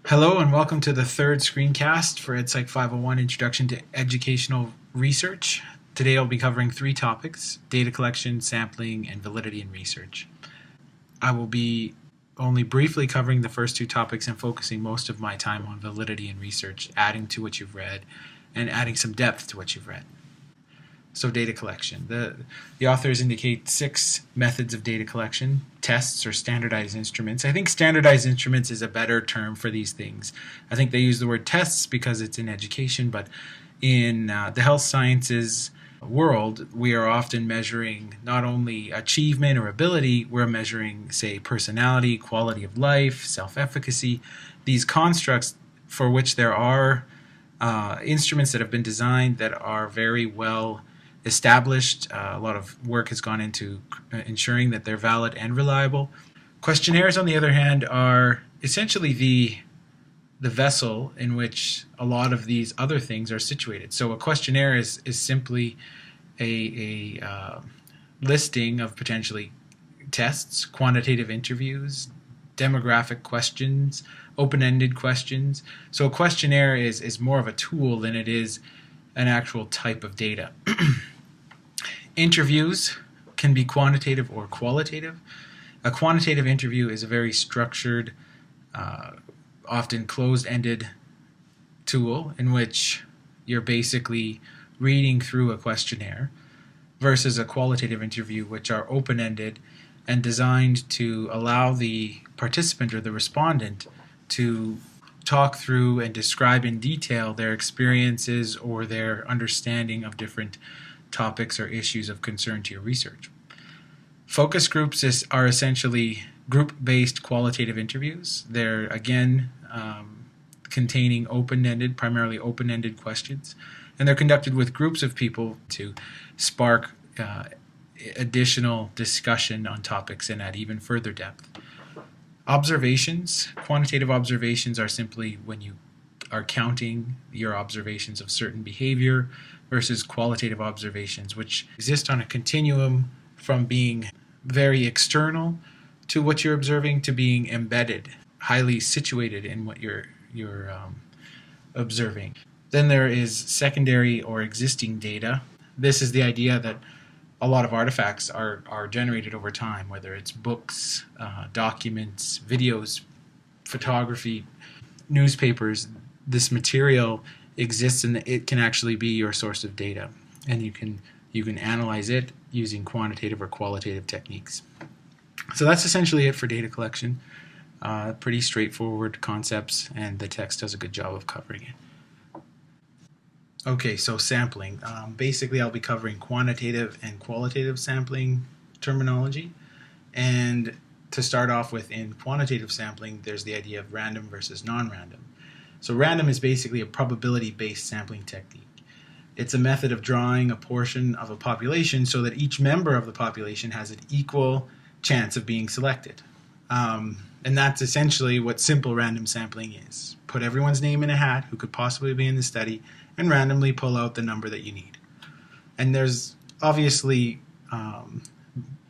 Hello and welcome to the third screencast for EdPsych 501 Introduction to Educational Research. Today I'll be covering three topics: data collection, sampling, and validity in research. I will be only briefly covering the first two topics and focusing most of my time on validity in research, adding to what you've read and adding some depth to what you've read. So data collection. The authors indicate 6 methods of data collection: tests or standardized instruments. I think standardized instruments is a better term for these things. I think they use the word tests because it's in education, but in the health sciences world, we are often measuring not only achievement or ability, we're measuring, say, personality, quality of life, self-efficacy, these constructs for which there are instruments that have been designed that are very well established. A lot of work has gone into ensuring that they're valid and reliable. Questionnaires, on the other hand, are essentially the vessel in which a lot of these other things are situated. So a questionnaire is simply a listing of potentially tests, quantitative interviews, demographic questions, open-ended questions. So a questionnaire is more of a tool than it is an actual type of data. Interviews can be quantitative or qualitative. A quantitative interview is a very structured, often closed-ended tool in which you're basically reading through a questionnaire, versus a qualitative interview, which are open-ended and designed to allow the participant or the respondent to talk through and describe in detail their experiences or their understanding of different topics or issues of concern to your research. Focus groups are essentially group-based qualitative interviews. They're, again, containing primarily open-ended questions, and they're conducted with groups of people to spark additional discussion on topics and at even further depth. Observations. Quantitative observations are simply when you are counting your observations of certain behavior, versus qualitative observations, which exist on a continuum from being very external to what you're observing to being embedded, highly situated in what you're observing. Then there is secondary or existing data. This is the idea that a lot of artifacts are generated over time, whether it's books, documents, videos, photography, newspapers. This material exists and it can actually be your source of data, and you can analyze it using quantitative or qualitative techniques. So that's essentially it for data collection. Pretty straightforward concepts, and the text does a good job of covering it. Okay, so sampling. Basically, I'll be covering quantitative and qualitative sampling terminology. And to start off with, in quantitative sampling, there's the idea of random versus non-random. So random is basically a probability-based sampling technique. It's a method of drawing a portion of a population so that each member of the population has an equal chance of being selected. And that's essentially what simple random sampling is. Put everyone's name in a hat who could possibly be in the study and randomly pull out the number that you need. And there's obviously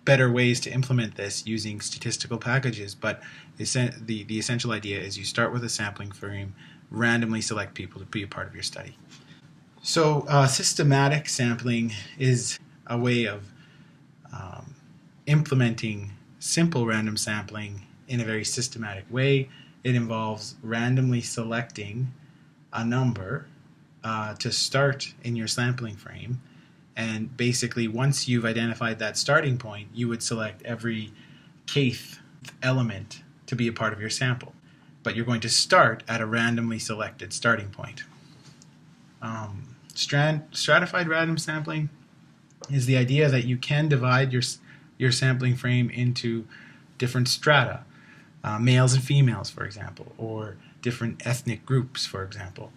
better ways to implement this using statistical packages, but the essential idea is you start with a sampling frame, randomly select people to be a part of your study. So systematic sampling is a way of implementing simple random sampling in a very systematic way. It involves randomly selecting a number to start in your sampling frame, and basically once you've identified that starting point, you would select every kth element to be a part of your sample. But you're going to start at a randomly selected starting point. Stratified random sampling is the idea that you can divide your sampling frame into different strata, males and females, for example, or different ethnic groups, for example.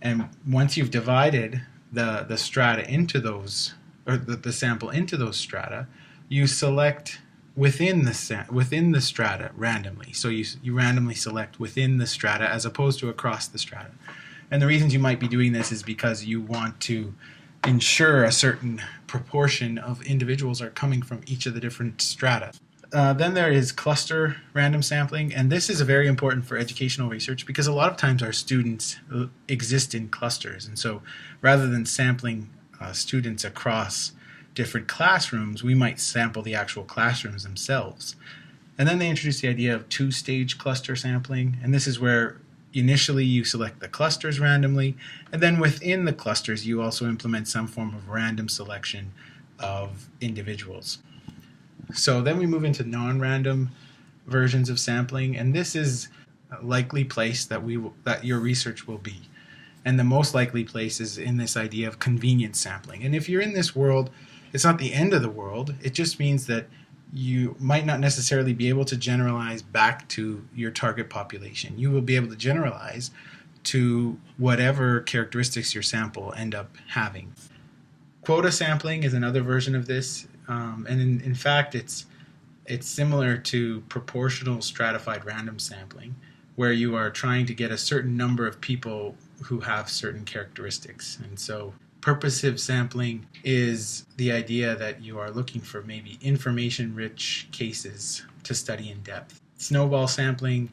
And once you've divided the strata into those, or the sample into those strata, you select within the strata randomly. So you randomly select within the strata as opposed to across the strata. And the reasons you might be doing this is because you want to ensure a certain proportion of individuals are coming from each of the different strata. Then there is cluster random sampling, and this is very important for educational research because a lot of times our students exist in clusters, and so rather than sampling students across different classrooms, we might sample the actual classrooms themselves. And then they introduced the idea of two-stage cluster sampling, and this is where initially you select the clusters randomly, and then within the clusters you also implement some form of random selection of individuals. So then we move into non-random versions of sampling, and this is a likely place that your research will be. And the most likely place is in this idea of convenience sampling. And if you're in this world, it's not the end of the world. It just means that you might not necessarily be able to generalize back to your target population. You will be able to generalize to whatever characteristics your sample end up having. Quota sampling is another version of this, and in fact it's similar to proportional stratified random sampling, where you are trying to get a certain number of people who have certain characteristics. And so purposive sampling is the idea that you are looking for maybe information-rich cases to study in depth. Snowball sampling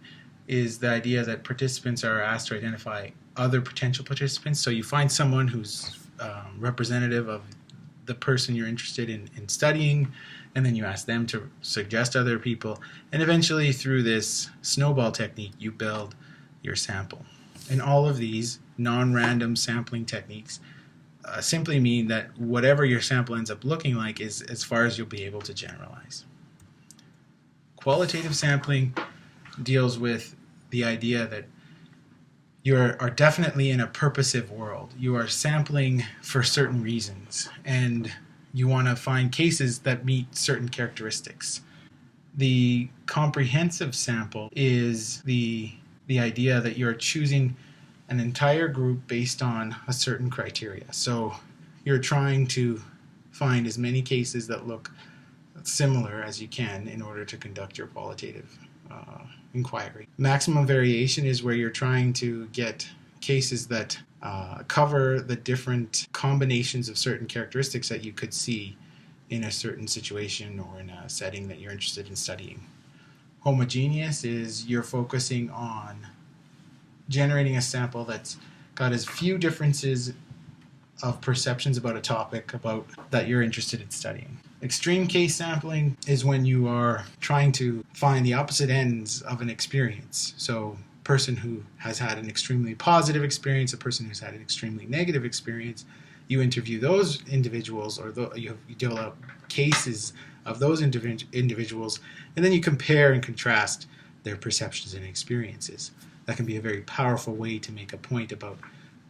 is the idea that participants are asked to identify other potential participants. So you find someone who's representative of the person you're interested in studying, and then you ask them to suggest other people, and eventually through this snowball technique you build your sample. And all of these non-random sampling techniques simply mean that whatever your sample ends up looking like is as far as you'll be able to generalize. Qualitative sampling deals with the idea that you are definitely in a purposive world. You are sampling for certain reasons, and you want to find cases that meet certain characteristics. The comprehensive sample is the idea that you're choosing an entire group based on a certain criteria. So you're trying to find as many cases that look similar as you can in order to conduct your qualitative inquiry. Maximum variation is where you're trying to get cases that cover the different combinations of certain characteristics that you could see in a certain situation or in a setting that you're interested in studying. Homogeneous is you're focusing on generating a sample that's got as few differences of perceptions about a topic that you're interested in studying. Extreme case sampling is when you are trying to find the opposite ends of an experience. So a person who has had an extremely positive experience, a person who's had an extremely negative experience, you interview those individuals, or you develop cases of those individuals, and then you compare and contrast their perceptions and experiences. That can be a very powerful way to make a point about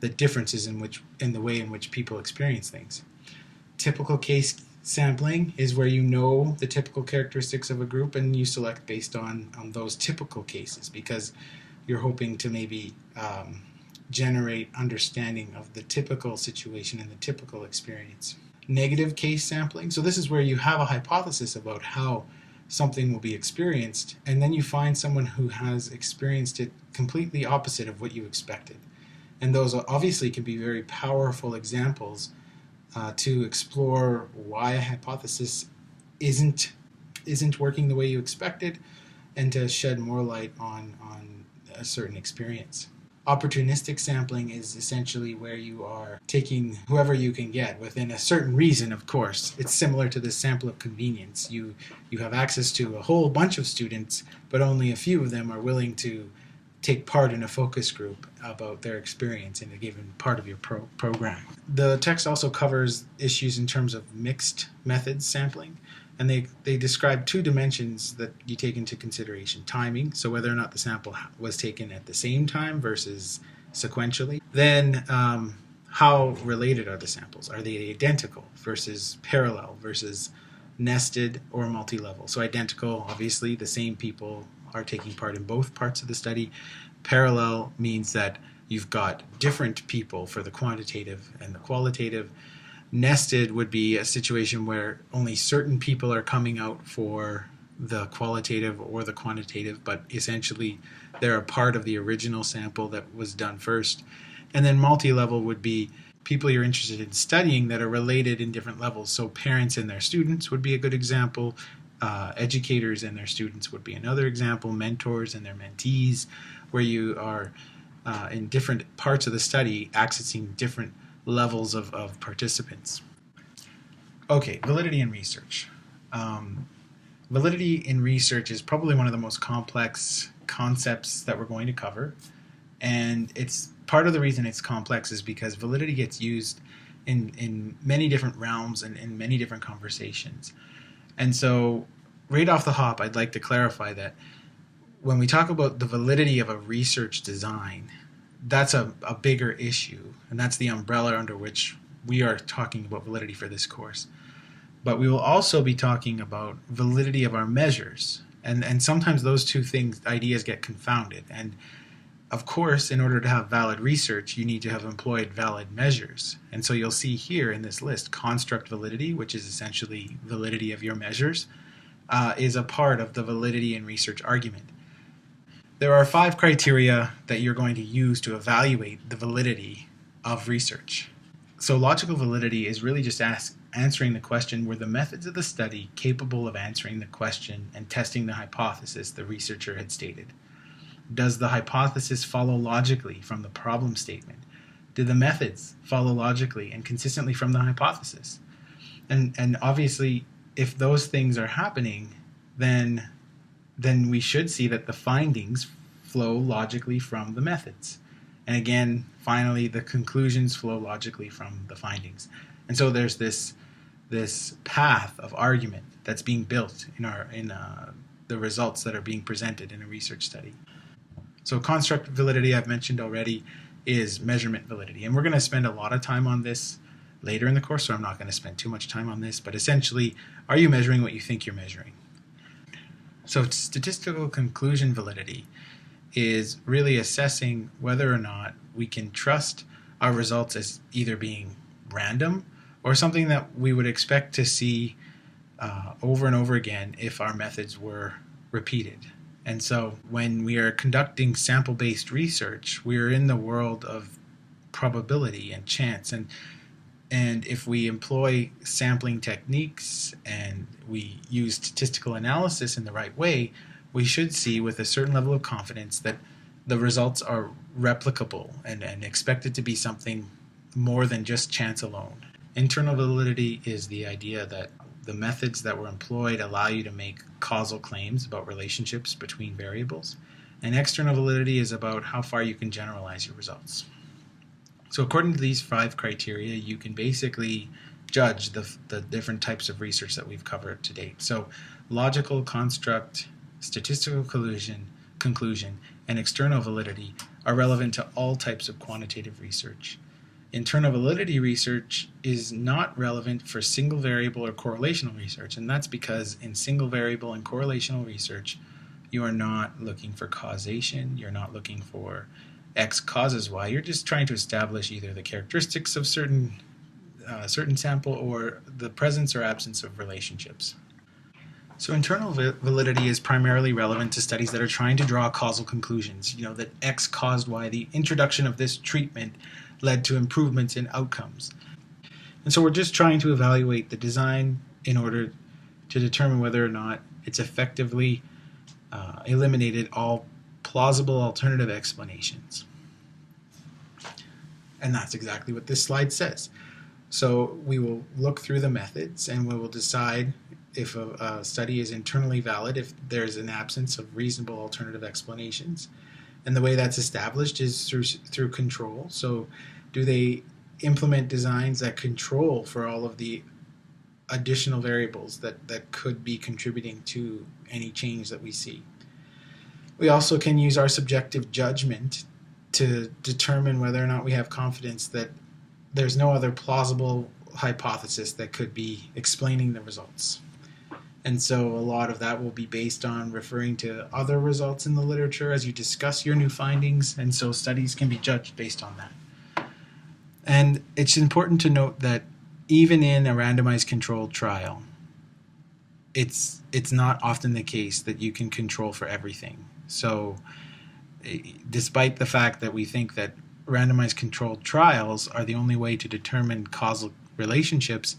the differences in the way in which people experience things. Typical case sampling is where you know the typical characteristics of a group and you select based on those typical cases, because you're hoping to maybe generate understanding of the typical situation and the typical experience. Negative case sampling, so this is where you have a hypothesis about how something will be experienced, and then you find someone who has experienced it completely opposite of what you expected. And those obviously can be very powerful examples to explore why a hypothesis isn't working the way you expected, and to shed more light on a certain experience. Opportunistic sampling is essentially where you are taking whoever you can get within a certain reason, of course. It's similar to the sample of convenience. You have access to a whole bunch of students, but only a few of them are willing to take part in a focus group about their experience in a given part of your program. The text also covers issues in terms of mixed methods sampling, and they describe two dimensions that you take into consideration. Timing, so whether or not the sample was taken at the same time versus sequentially. Then how related are the samples? Are they identical versus parallel versus nested or multi-level? So identical, obviously the same people are taking part in both parts of the study. Parallel means that you've got different people for the quantitative and the qualitative. Nested would be a situation where only certain people are coming out for the qualitative or the quantitative, but essentially they're a part of the original sample that was done first. And then multi-level would be people you're interested in studying that are related in different levels. So parents and their students would be a good example. Educators and their students would be another example, mentors and their mentees, where you are in different parts of the study accessing different levels of participants. Okay, validity in research. Validity in research is probably one of the most complex concepts that we're going to cover, and it's part of the reason it's complex is because validity gets used in many different realms and in many different conversations. And so right off the hop, I'd like to clarify that when we talk about the validity of a research design, that's a bigger issue, and that's the umbrella under which we are talking about validity for this course. But we will also be talking about validity of our measures, and sometimes those two ideas get confounded. And of course, in order to have valid research, you need to have employed valid measures. And so you'll see here in this list, construct validity, which is essentially validity of your measures, is a part of the validity in research argument. There are 5 criteria that you're going to use to evaluate the validity of research. So logical validity is really just answering the question, were the methods of the study capable of answering the question and testing the hypothesis the researcher had stated? Does the hypothesis follow logically from the problem statement? Do the methods follow logically and consistently from the hypothesis? And obviously, if those things are happening, then we should see that the findings flow logically from the methods. And again, finally, the conclusions flow logically from the findings. And so there's this path of argument that's being built in the results that are being presented in a research study. So construct validity, I've mentioned already, is measurement validity. And we're going to spend a lot of time on this later in the course, so I'm not going to spend too much time on this. But essentially, are you measuring what you think you're measuring? So statistical conclusion validity is really assessing whether or not we can trust our results as either being random or something that we would expect to see over and over again if our methods were repeated. And so when we are conducting sample-based research, we are in the world of probability and chance. And if we employ sampling techniques and we use statistical analysis in the right way, we should see with a certain level of confidence that the results are replicable and expected to be something more than just chance alone. Internal validity is the idea that the methods that were employed allow you to make causal claims about relationships between variables. And external validity is about how far you can generalize your results. So according to these 5 criteria, you can basically judge the different types of research that we've covered to date. So logical, construct, statistical conclusion, and external validity are relevant to all types of quantitative research. Internal validity research is not relevant for single variable or correlational research, and that's because in single variable and correlational research, you are not looking for causation, you're not looking for X causes Y, you're just trying to establish either the characteristics of certain sample or the presence or absence of relationships. So internal validity is primarily relevant to studies that are trying to draw causal conclusions, that X caused Y, the introduction of this treatment led to improvements in outcomes. And so we're just trying to evaluate the design in order to determine whether or not it's effectively eliminated all plausible alternative explanations. And that's exactly what this slide says. So we will look through the methods and we will decide if a study is internally valid, if there's an absence of reasonable alternative explanations. And the way that's established is through control. So do they implement designs that control for all of the additional variables that could be contributing to any change that we see? We also can use our subjective judgment to determine whether or not we have confidence that there's no other plausible hypothesis that could be explaining the results. And so a lot of that will be based on referring to other results in the literature as you discuss your new findings, and so studies can be judged based on that. And it's important to note that even in a randomized controlled trial, it's not often the case that you can control for everything. So despite the fact that we think that randomized controlled trials are the only way to determine causal relationships,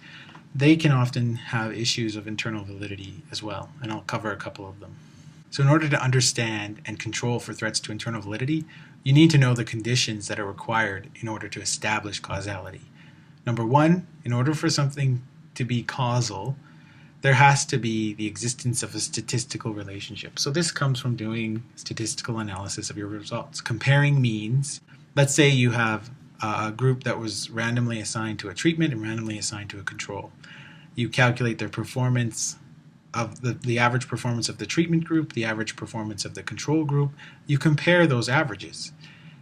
they can often have issues of internal validity as well, and I'll cover a couple of them. So in order to understand and control for threats to internal validity, you need to know the conditions that are required in order to establish causality. Number one, in order for something to be causal, there has to be the existence of a statistical relationship. So this comes from doing statistical analysis of your results. Comparing means, let's say you have a group that was randomly assigned to a treatment and randomly assigned to a control. You calculate their performance of the average performance of the treatment group, the average performance of the control group. You compare those averages.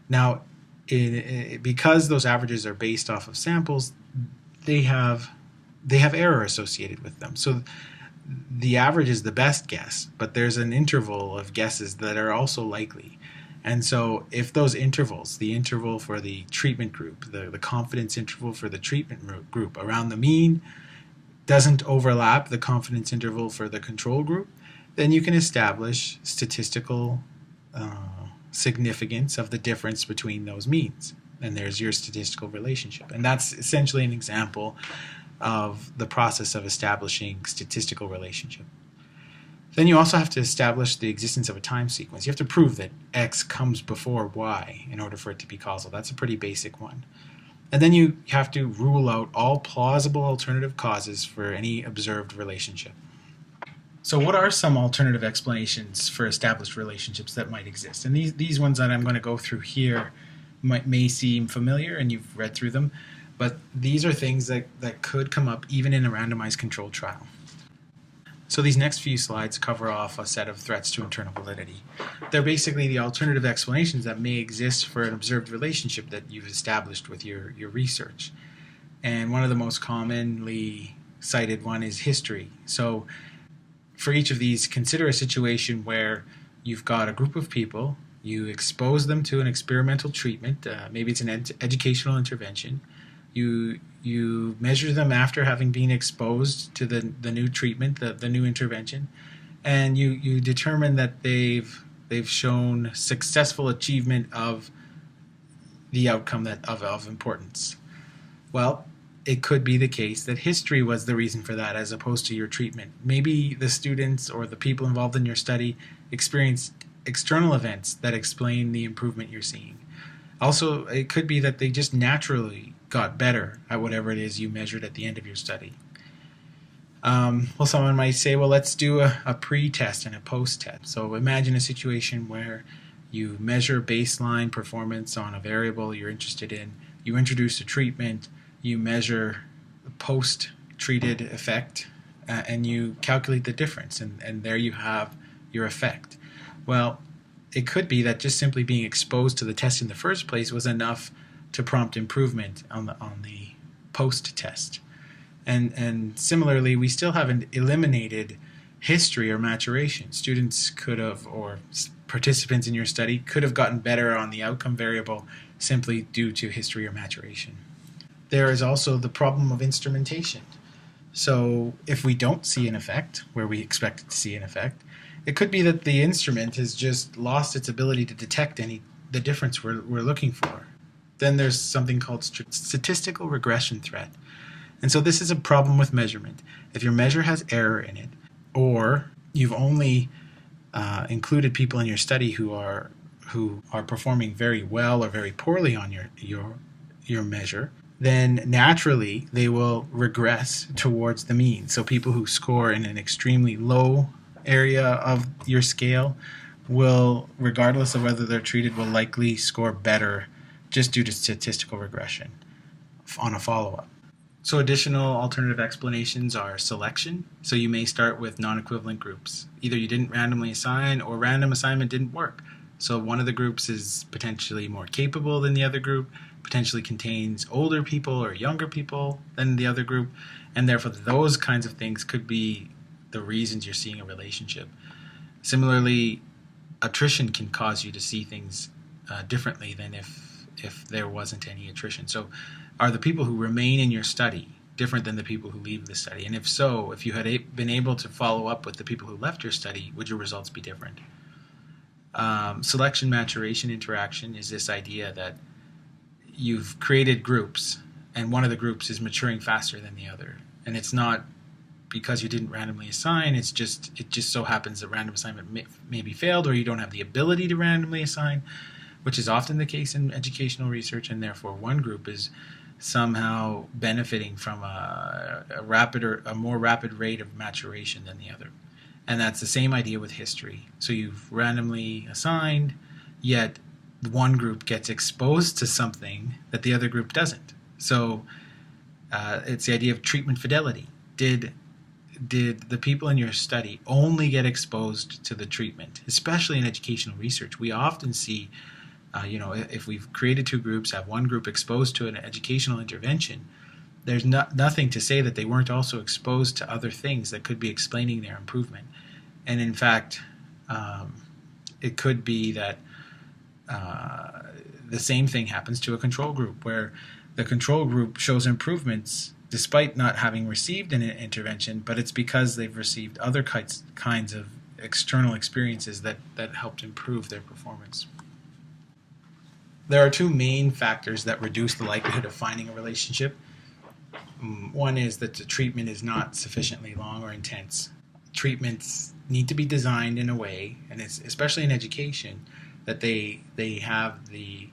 Now, because those averages are based off of samples, they have error associated with them. So the average is the best guess, but there's an interval of guesses that are also likely. And so if those intervals, the interval for the treatment group, the confidence interval for the treatment group around the mean doesn't overlap the confidence interval for the control group, then you can establish statistical significance of the difference between those means. And there's your statistical relationship. And that's essentially an example of the process of establishing statistical relationship. Then you also have to establish the existence of a time sequence. You have to prove that X comes before Y in order for it to be causal. That's a pretty basic one. And then you have to rule out all plausible alternative causes for any observed relationship. So what are some alternative explanations for established relationships that might exist? And these ones that I'm going to go through here may seem familiar and you've read through them, but these are things that could come up even in a randomized controlled trial. So these next few slides cover off a set of threats to internal validity. They're basically the alternative explanations that may exist for an observed relationship that you've established with your research. And one of the most commonly cited one is history. So for each of these, consider a situation where you've got a group of people, you expose them to an experimental treatment, maybe it's an educational intervention, you measure them after having been exposed to the new treatment, the new intervention, and you determine that they've shown successful achievement of the outcome of importance. Well, it could be the case that history was the reason for that as opposed to your treatment. Maybe the students or the people involved in your study experienced external events that explain the improvement you're seeing. Also, it could be that they just naturally got better at whatever it is you measured at the end of your study. Well, someone might say, well, let's do a pre-test and a post-test. So imagine a situation where you measure baseline performance on a variable you're interested in, you introduce a treatment, you measure the post-treated effect, and you calculate the difference, and there you have your effect. Well, it could be that just simply being exposed to the test in the first place was enough to prompt improvement on the post-test. And similarly, we still haven't eliminated history or maturation. Students could have, or participants in your study could have gotten better on the outcome variable simply due to history or maturation. There is also the problem of instrumentation. So if we don't see an effect where we expect to see an effect, it could be that the instrument has just lost its ability to detect the difference we're looking for. Then there's something called statistical regression threat. And so this is a problem with measurement. If your measure has error in it, or you've only included people in your study who are performing very well or very poorly on your measure, then naturally they will regress towards the mean. So people who score in an extremely low area of your scale will, regardless of whether they're treated, will likely score better just due to statistical regression on a follow-up. So additional alternative explanations are selection. So you may start with non-equivalent groups. Either you didn't randomly assign or random assignment didn't work. So one of the groups is potentially more capable than the other group, potentially contains older people or younger people than the other group, and therefore those kinds of things could be the reasons you're seeing a relationship. Similarly, attrition can cause you to see things differently than if there wasn't any attrition. So are the people who remain in your study different than the people who leave the study? And if so, if you had been able to follow up with the people who left your study, would your results be different? Selection, maturation, interaction is this idea that you've created groups and one of the groups is maturing faster than the other. And it's not because you didn't randomly assign, it just so happens that random assignment maybe failed, or you don't have the ability to randomly assign, which is often the case in educational research, and therefore one group is somehow benefiting from a more rapid rate of maturation than the other. And that's the same idea with history. So you've randomly assigned, yet one group gets exposed to something that the other group doesn't. So it's the idea of treatment fidelity. Did the people in your study only get exposed to the treatment? Especially in educational research, we often see, if we've created two groups, have one group exposed to an educational intervention, there's nothing to say that they weren't also exposed to other things that could be explaining their improvement. And in fact, it could be that the same thing happens to a control group, where the control group shows improvements despite not having received an intervention, but it's because they've received other kinds of external experiences that helped improve their performance. There are two main factors that reduce the likelihood of finding a relationship. One is that the treatment is not sufficiently long or intense. Treatments need to be designed in a way, and it's especially in education, that they have the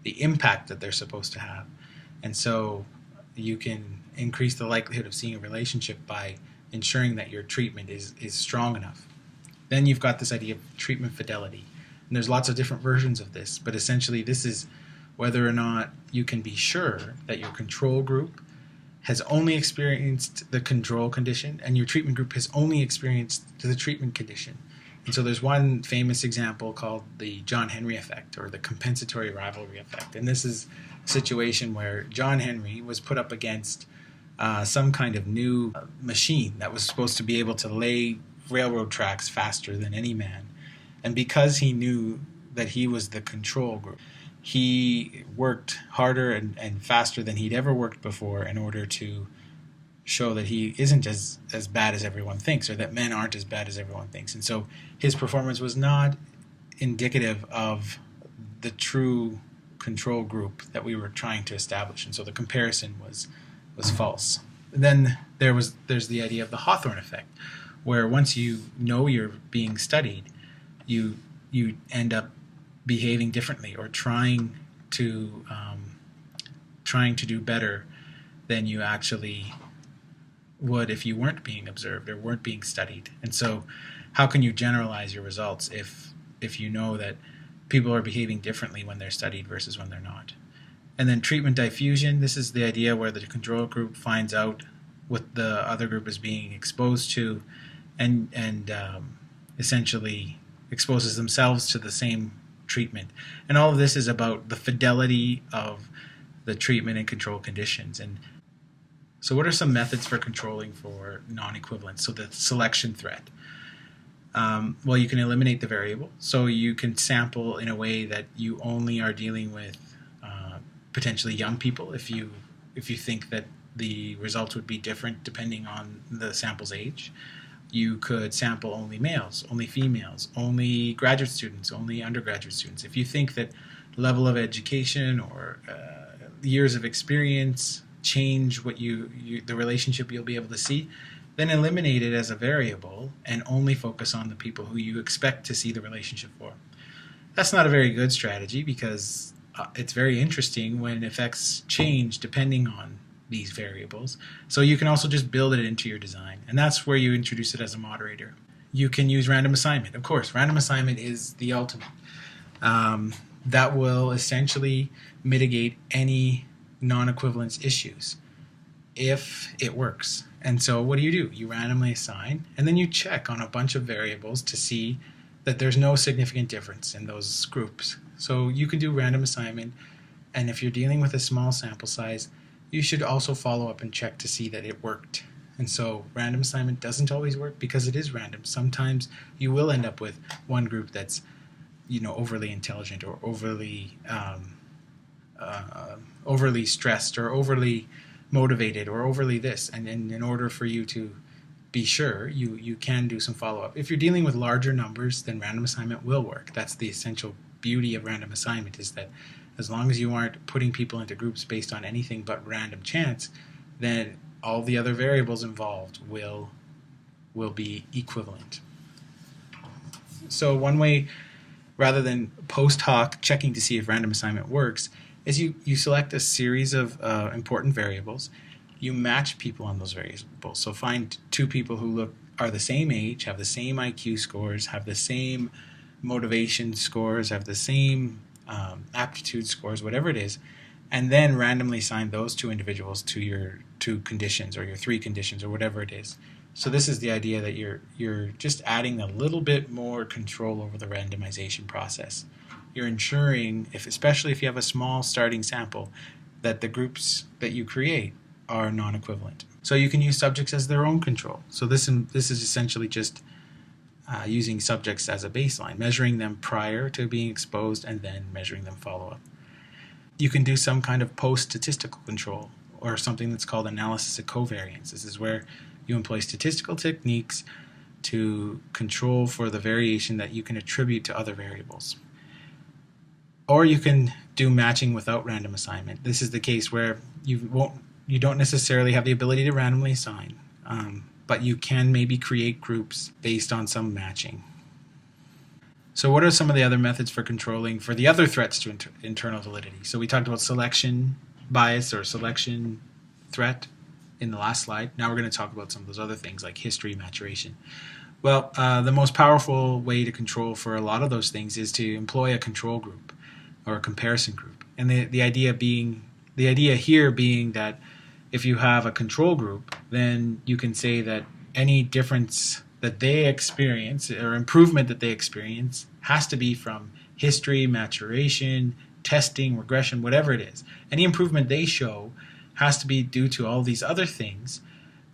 impact that they're supposed to have. And so you can increase the likelihood of seeing a relationship by ensuring that your treatment is strong enough. Then you've got this idea of treatment fidelity. And there's lots of different versions of this, but essentially this is whether or not you can be sure that your control group has only experienced the control condition and your treatment group has only experienced the treatment condition. And so there's one famous example called the John Henry effect, or the compensatory rivalry effect. And this is a situation where John Henry was put up against some kind of new machine that was supposed to be able to lay railroad tracks faster than any man. And because he knew that he was the control group, he worked harder and faster than he'd ever worked before in order to show that he isn't as bad as everyone thinks, or that men aren't as bad as everyone thinks. And so his performance was not indicative of the true control group that we were trying to establish. And so the comparison was false. And then there's the idea of the Hawthorne effect, where once you know you're being studied, you end up behaving differently, or trying to do better than you actually would if you weren't being observed or weren't being studied. And so how can you generalize your results if you know that people are behaving differently when they're studied versus when they're not? And then treatment diffusion, this is the idea where the control group finds out what the other group is being exposed to and essentially exposes themselves to the same treatment. And all of this is about the fidelity of the treatment and control conditions. And so what are some methods for controlling for non-equivalence? So the selection threat. Well, you can eliminate the variable. So you can sample in a way that you only are dealing with potentially young people if you think that the results would be different depending on the sample's age. You could sample only males, only females, only graduate students, only undergraduate students. If you think that level of education or years of experience change what the relationship you'll be able to see, then eliminate it as a variable and only focus on the people who you expect to see the relationship for. That's not a very good strategy, because it's very interesting when effects change depending on these variables. So you can also just build it into your design, and that's where you introduce it as a moderator. You can use random assignment. Of course, random assignment is the ultimate. That will essentially mitigate any non-equivalence issues if it works. And so what do? You randomly assign, and then you check on a bunch of variables to see that there's no significant difference in those groups. So you can do random assignment, and if you're dealing with a small sample size, you should also follow up and check to see that it worked. And so random assignment doesn't always work because it is random. Sometimes you will end up with one group that's overly intelligent, or overly stressed, or overly motivated, or overly this. And in order for you to be sure, you can do some follow-up. If you're dealing with larger numbers, then random assignment will work. That's the essential beauty of random assignment, is that as long as you aren't putting people into groups based on anything but random chance, then all the other variables involved will be equivalent. So one way, rather than post hoc checking to see if random assignment works, is you select a series of important variables. You match people on those variables. So find two people who are the same age, have the same IQ scores, have the same motivation scores, have the same aptitude scores, whatever it is, and then randomly assign those two individuals to your two conditions or your three conditions or whatever it is. So this is the idea that you're just adding a little bit more control over the randomization process. You're ensuring, especially if you have a small starting sample, that the groups that you create are non-equivalent. So you can use subjects as their own control. So this is essentially just using subjects as a baseline, measuring them prior to being exposed and then measuring them follow-up. You can do some kind of post-statistical control or something that's called analysis of covariance. This is where you employ statistical techniques to control for the variation that you can attribute to other variables. Or you can do matching without random assignment. This is the case where you don't necessarily have the ability to randomly assign, but you can maybe create groups based on some matching. So what are some of the other methods for controlling for the other threats to internal validity? So we talked about selection bias or selection threat in the last slide. Now we're going to talk about some of those other things like history, maturation. Well, the most powerful way to control for a lot of those things is to employ a control group or a comparison group. And the idea here being that if you have a control group, then you can say that any difference that they experience or improvement that they experience has to be from history, maturation, testing, regression, whatever it is. Any improvement they show has to be due to all these other things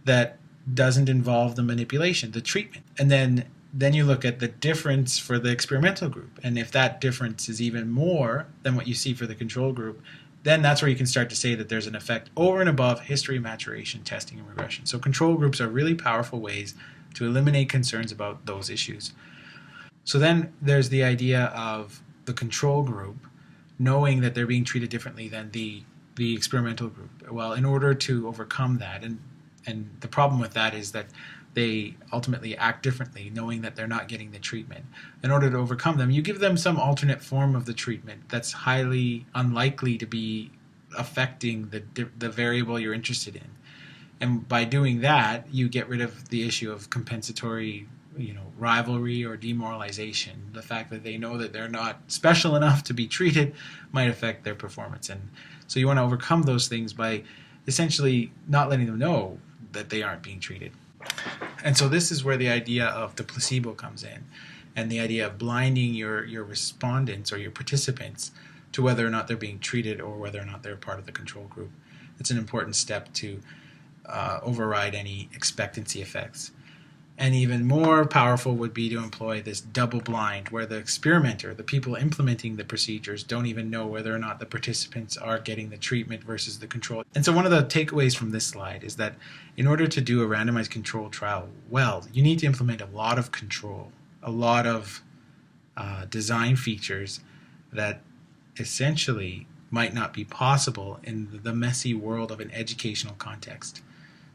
that doesn't involve the manipulation, the treatment. And then you look at the difference for the experimental group. And if that difference is even more than what you see for the control group, then that's where you can start to say that there's an effect over and above history, maturation, testing, and regression. So control groups are really powerful ways to eliminate concerns about those issues. So then there's the idea of the control group knowing that they're being treated differently than the experimental group. Well, in order to overcome that, and the problem with that is that they ultimately act differently, knowing that they're not getting the treatment. In order to overcome them, you give them some alternate form of the treatment that's highly unlikely to be affecting the variable you're interested in. And by doing that, you get rid of the issue of compensatory, rivalry or demoralization. The fact that they know that they're not special enough to be treated might affect their performance. And so you want to overcome those things by essentially not letting them know that they aren't being treated. And so this is where the idea of the placebo comes in, and the idea of blinding your respondents or your participants to whether or not they're being treated or whether or not they're part of the control group. It's an important step to override any expectancy effects. And even more powerful would be to employ this double blind, where the experimenter, the people implementing the procedures, don't even know whether or not the participants are getting the treatment versus the control. And so one of the takeaways from this slide is that in order to do a randomized control trial well, you need to implement a lot of control, a lot of design features that essentially might not be possible in the messy world of an educational context.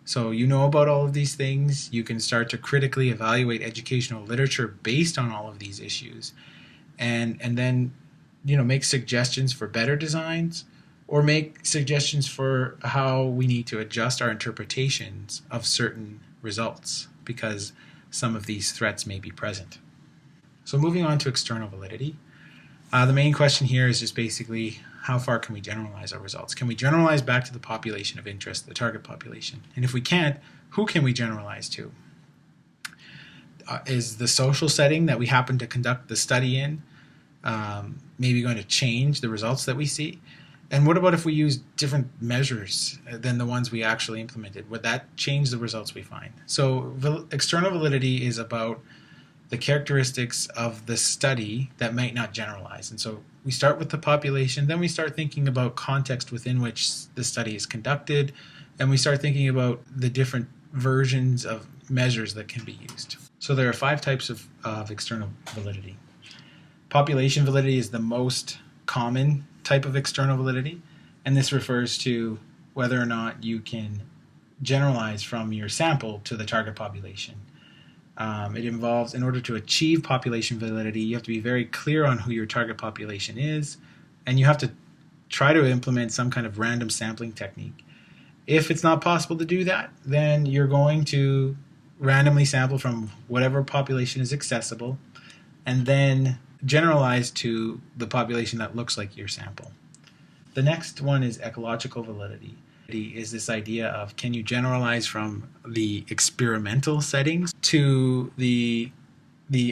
So you know about all of these things. You can start to critically evaluate educational literature based on all of these issues, and then make suggestions for better designs, or make suggestions for how we need to adjust our interpretations of certain results because some of these threats may be present. So moving on to external validity, the main question here is just basically, how far can we generalize our results? Can we generalize back to the population of interest, the target population? And if we can't, who can we generalize to? Is the social setting that we happen to conduct the study in maybe going to change the results that we see? And what about if we use different measures than the ones we actually implemented? Would that change the results we find? So external validity is about the characteristics of the study that might not generalize. And so we start with the population, then we start thinking about context within which the study is conducted, and we start thinking about the different versions of measures that can be used. So there are 5 types of external validity. Population validity is the most common type of external validity, and this refers to whether or not you can generalize from your sample to the target population. It involves, in order to achieve population validity, you have to be very clear on who your target population is, and you have to try to implement some kind of random sampling technique. If it's not possible to do that, then you're going to randomly sample from whatever population is accessible and then generalize to the population that looks like your sample. The next one is ecological validity. Is this idea of, can you generalize from the experimental settings to the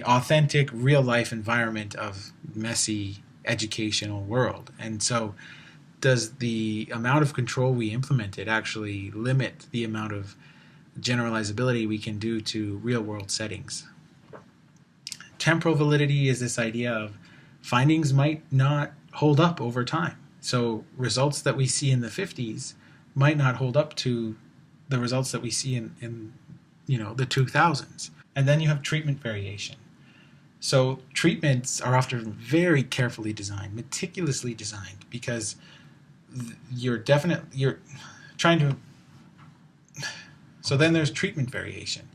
authentic real life environment of messy educational world? And so does the amount of control we implemented actually limit the amount of generalizability we can do to real world settings? Temporal validity is this idea of findings might not hold up over time. So results that we see in the 50s might not hold up to the results that we see in the 2000s. And then you have treatment variation. So treatments are often very carefully designed, meticulously designed, because you're trying to. So then there's treatment variation.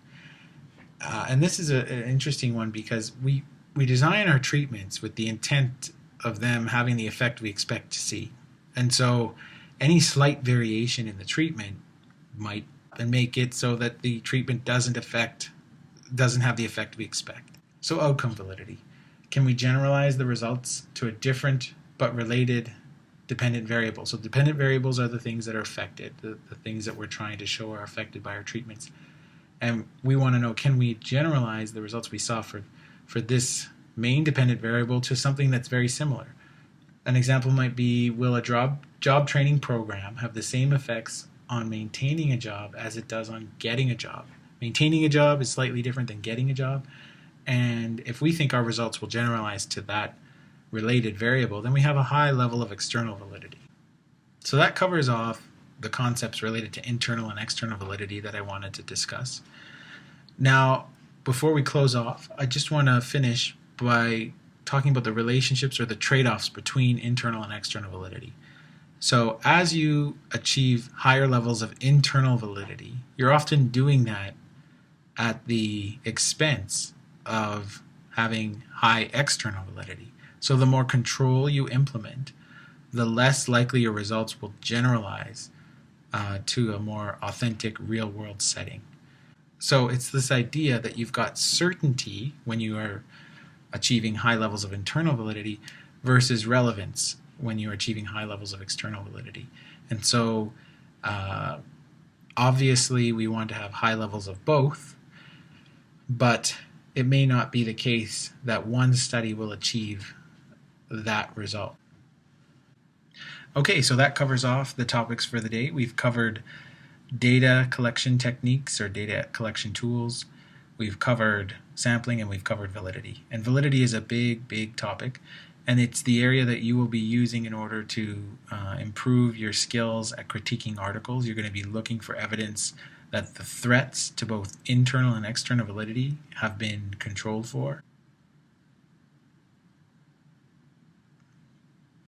And this is an interesting one because we design our treatments with the intent of them having the effect we expect to see. And so any slight variation in the treatment might make it so that the treatment doesn't have the effect we expect. So outcome validity. Can we generalize the results to a different but related dependent variable? So dependent variables are the things that are affected, the things that we're trying to show are affected by our treatments. And we want to know, can we generalize the results we saw for this main dependent variable to something that's very similar? An example might be, will a job training program have the same effects on maintaining a job as it does on getting a job? Maintaining a job is slightly different than getting a job. And if we think our results will generalize to that related variable, then we have a high level of external validity. So that covers off the concepts related to internal and external validity that I wanted to discuss. Now, before we close off, I just want to finish by talking about the relationships or the trade-offs between internal and external validity. So as you achieve higher levels of internal validity, you're often doing that at the expense of having high external validity. So the more control you implement, the less likely your results will generalize to a more authentic real-world setting. So it's this idea that you've got certainty when you are achieving high levels of internal validity versus relevance when you're achieving high levels of external validity. And so obviously we want to have high levels of both, but it may not be the case that one study will achieve that result. Okay, so that covers off the topics for the day. We've covered data collection techniques or data collection tools. We've covered sampling and we've covered validity. And validity is a big topic, and it's the area that you will be using in order to improve your skills at critiquing articles. You're going to be looking for evidence that the threats to both internal and external validity have been controlled for.